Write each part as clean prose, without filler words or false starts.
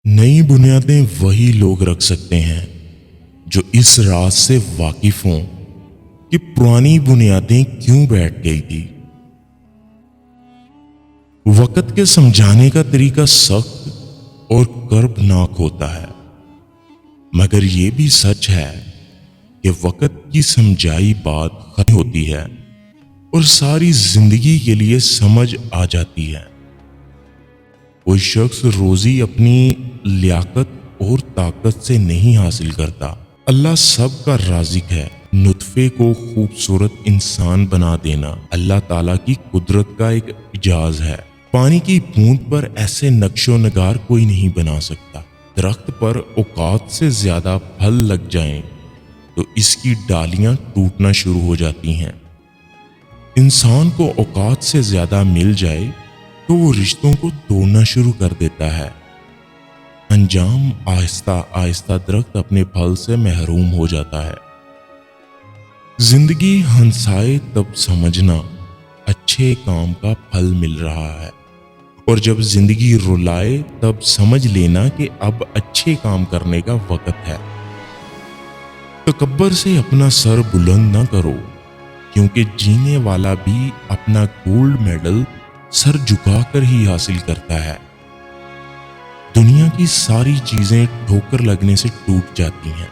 नई बुनियादें वही लोग रख सकते हैं जो इस राज से वाकिफ हों कि पुरानी बुनियादें क्यों बैठ गई थी। वक्त के समझाने का तरीका सख्त और कर्बनाक होता है, मगर यह भी सच है कि वक्त की समझाई बात खत्म होती है और सारी जिंदगी के लिए समझ आ जाती है। कोई शख्स रोजी अपनी लियाकत और ताकत से नहीं हासिल करता। अल्लाह सबका राज़िक है। नुत्फे को खूबसूरत इंसान बना देना अल्लाह ताला की कुदरत का एक इजाज है। पानी की बूंद पर ऐसे नक्शो नगार कोई नहीं बना सकता। दरख्त पर औकात से ज्यादा फल लग जाएं तो इसकी डालियां टूटना शुरू हो जाती हैं। इंसान को औकात से ज्यादा मिल जाए तो वो रिश्तों को तोड़ना शुरू कर देता है। अंजाम आहिस्ता आहिस्ता दरख्त अपने फल से महरूम हो जाता है। जिंदगी हंसाए तब समझना अच्छे काम का फल मिल रहा है, और जब जिंदगी रुलाए तब समझ लेना कि अब अच्छे काम करने का वक्त है। तकब्बर से अपना सर बुलंद ना करो, क्योंकि जीने वाला भी अपना गोल्ड मेडल सर झुकाकर ही हासिल करता है। दुनिया की सारी चीजें ठोकर लगने से टूट जाती हैं,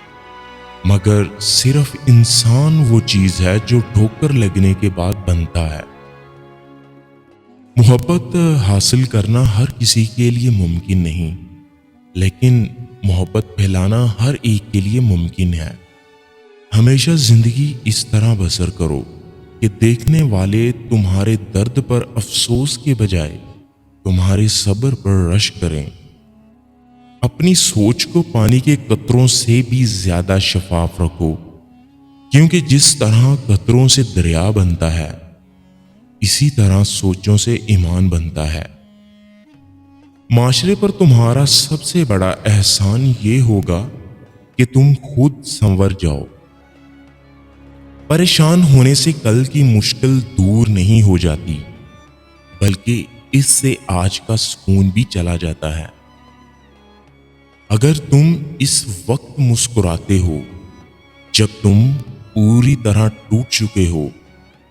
मगर सिर्फ इंसान वो चीज है जो ठोकर लगने के बाद बनता है। मोहब्बत हासिल करना हर किसी के लिए मुमकिन नहीं, लेकिन मोहब्बत फैलाना हर एक के लिए मुमकिन है। हमेशा जिंदगी इस तरह बसर करो कि देखने वाले तुम्हारे दर्द पर अफसोस के बजाय तुम्हारे सब्र पर रश करें। अपनी सोच को पानी के कतरों से भी ज्यादा शफाफ रखो, क्योंकि जिस तरह कतरों से दरिया बनता है, इसी तरह सोचों से ईमान बनता है। माशरे पर तुम्हारा सबसे बड़ा एहसान ये होगा कि तुम खुद संवर जाओ। परेशान होने से कल की मुश्किल दूर नहीं हो जाती, बल्कि इससे आज का सुकून भी चला जाता है। अगर तुम इस वक्त मुस्कुराते हो जब तुम पूरी तरह टूट चुके हो,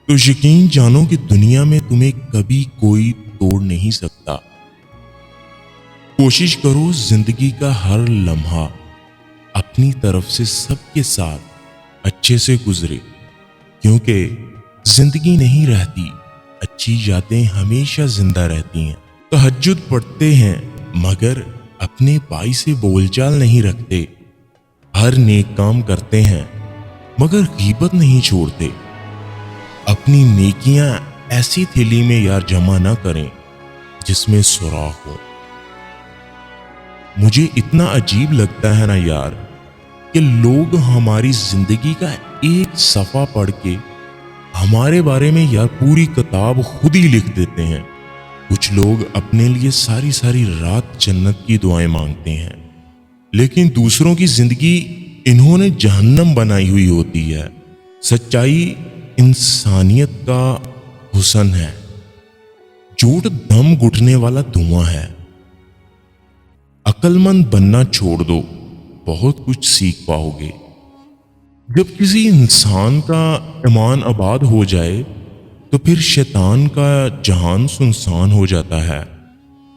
तो यकीन जानो कि दुनिया में तुम्हें कभी कोई तोड़ नहीं सकता। कोशिश करो जिंदगी का हर लम्हा अपनी तरफ से सबके साथ अच्छे से गुजरे, क्योंकि जिंदगी नहीं रहती, अच्छी यादें हमेशा जिंदा रहती हैं। तहज्जुद पढ़ते हैं मगर अपने भाई से बोलचाल नहीं रखते। हर नेक काम करते हैं मगर गीबत नहीं छोड़ते। अपनी नेकियां ऐसी थैली में यार जमा ना करें जिसमें सुराख हो। मुझे इतना अजीब लगता है ना यार कि लोग हमारी जिंदगी का एक सफा पढ़ के हमारे बारे में यार पूरी किताब खुद ही लिख देते हैं। कुछ लोग अपने लिए सारी सारी रात जन्नत की दुआएं मांगते हैं, लेकिन दूसरों की जिंदगी इन्होंने जहन्नम बनाई हुई होती है। सच्चाई इंसानियत का हुस्न है, झूठ दम घुटने वाला धुआं है। अक्लमंद बनना छोड़ दो, बहुत कुछ सीख पाओगे। जब किसी इंसान का ईमान आबाद हो जाए तो फिर शैतान का जहान सुनसान हो जाता है।